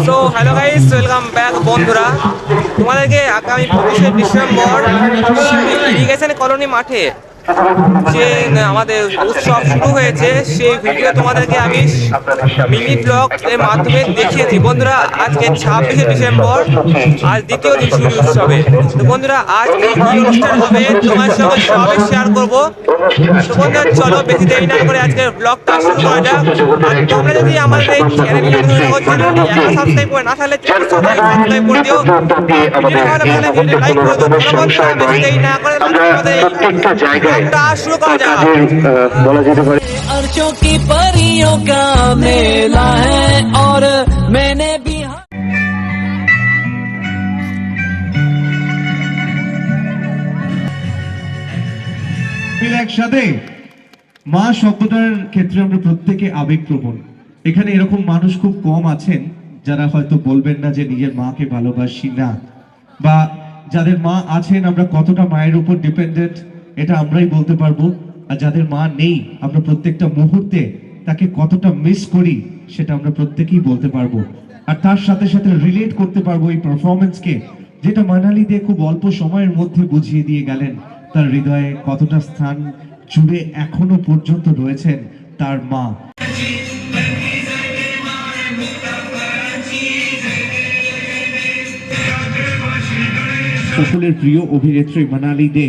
So hello guys, welcome back বন্ধুরা। তোমাদেরকে আগামী 25শে ডিসেম্বর ইরিগেশন কলোনি মাঠে যে আমাদের উৎসব শুরু হয়েছে সেই ভিডিও তোমাদেরকে আমি মিনি ব্লগ এর মাধ্যমে দেখিয়েছি বন্ধুরা। আজকে 26শে ডিসেম্বর, আজ দ্বিতীয় দিন শুরু উৎসবে। তো বন্ধুরা, আজ কি অনুষ্ঠান হবে তোমার সঙ্গে সবই শেয়ার করবো। তো বন্ধুরা চলো বেশি দেরি না করে আজকের ব্লগটা শুরু করা যাক। আর তোমরা যদি আমাদের এই চ্যানেলটি এখনো সাবস্ক্রাইব করে না তাহলে সাবস্ক্রাইব করে দিও, ভিডিও ভালো লাগলে ভিডিও লাইক করে দিও। বন্ধুরা বেশি দেরি না করে ব্লগটা শুরু করা যাক। বলা যেতে পারে अर्शों की परियों का मेला है और मैंने भी একসাথে মা শব্দটার ক্ষেত্রে আমরা প্রত্যেকে আবেগপ্রবণ। এখানে এরকম মানুষ খুব কম আছেন যারা হয়তো বলবেন না যে নিজের মাকে ভালোবাসি না, বা যাদের মা আছেন আমরা কতটা মায়ের উপর ডিপেন্ডেন্ট এটা আমরাই বলতে পারবো। আর যাদের মা নেই আমরা প্রত্যেকটা মুহূর্তে তাকে কতটা মিস করি সেটা আমরা প্রত্যেকেই বলতে পারবো। আর তার সাথে সাথে রিলেট করতে পারবো এই পারফরমেন্সকে, যেটা মানালি দিয়ে খুব অল্প সময়ের মধ্যে বুঝিয়ে দিয়ে গেলেন তার হৃদয়ে কতটা স্থান জুড়ে এখনো পর্যন্ত রয়েছেন তার মা। সকলের প্রিয় অভিনেত্রী মানালি দে,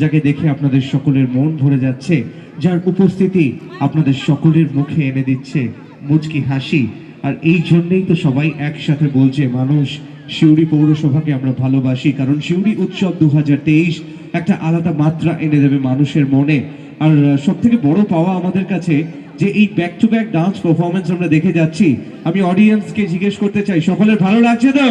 যাকে দেখে আপনাদের সকলের মন ভরে যাচ্ছে, যার উপস্থিতি আপনাদের সকলের মুখে এনে দিচ্ছে মুচকি হাসি। আর এই জন্যই তো সবাই একসাথে বলছে মানুষ সিউড়ি পৌরসভাকে আমরা ভালোবাসি, কারণ সিউড়ি উৎসব 2023 একটা আলাদা মাত্রা এনে দেবে মানুষের মনে। আর সব থেকে বড় পাওয়া আমাদের কাছে যে এই back to back dance performance আমরা দেখে যাচ্ছি। আমি অডিয়েন্সকে জিজ্ঞেস করতে চাই, সকলের ভালো লাগছে তো?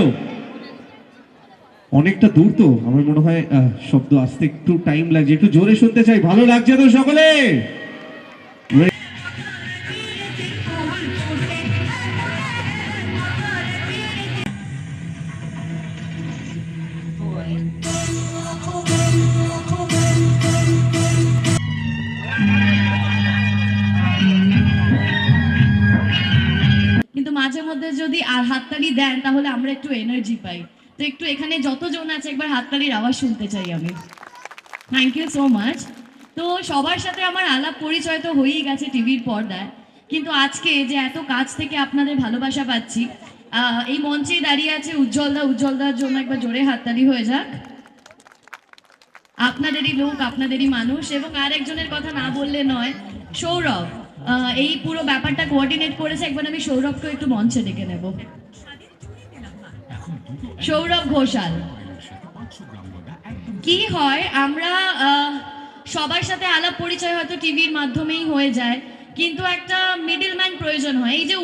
অনেকটা দূর তো আমার মনে হয় শব্দ আসতে একটু টাইম লাগছে, একটু জোরে শুনতে চাই। ভালো লাগছে তো সকলে? কিন্তু মাঝে মধ্যে যদি আর হাততালি দেন তাহলে আমরা একটু এনার্জি পাই। তো একটু এখানে যতজন আছে একবার হাততালির আওয়াজ শুনতে চাই আমি। Thank you so much. তো সবার সাথে আমার আলাপ পরিচয় তো হয়েই গেছে টিভির পর্দায়, কিন্তু আজকে যে এত কাছ থেকে আপনাদের ভালোবাসা পাচ্ছি, এই মঞ্চেই দাঁড়িয়ে আছে উজ্জ্বলদা। উজ্জ্বলদার জন্য একবার জোরে হাততালি হয়ে যাক। আপনাদেরই লোক, আপনাদেরই মানুষ। এবং আরেকজনের কথা না বললে নয়, সৌরভ এই পুরো ব্যাপারটা কোঅর্ডিনেট করেছে। একবার আমি সৌরভকে একটু মঞ্চে ডেকে নেব। সৌরভ ঘোষাল। কি হয়, আমরা সবার সাথে আলাপ পরিচয় হয়তো টিভির মাধ্যমেই হয়ে যায়, কিন্তু একটা মিডলম্যান প্রয়োজন হয়। এই যে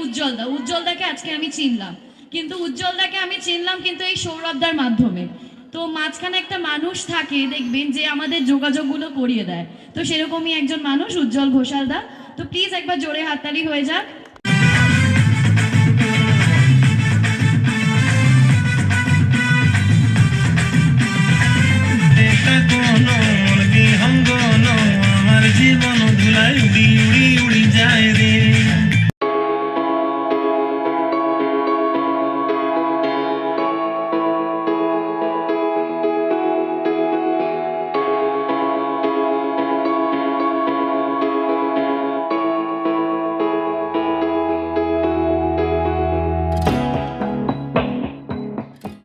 উজ্জ্বলদাকে আজকে আমি চিনলাম, কিন্তু উজ্জ্বলদাকে আমি চিনলাম কিন্তু এই সৌরভদার মাধ্যমে। তো মাঝখানে একটা মানুষ থাকে দেখবেন যে আমাদের যোগাযোগগুলো করিয়ে দেয়। তো সেরকমই একজন মানুষ উজ্জ্বল ঘোষালদা। তো প্লিজ একবার জোরে হাততালি হয়ে যাক।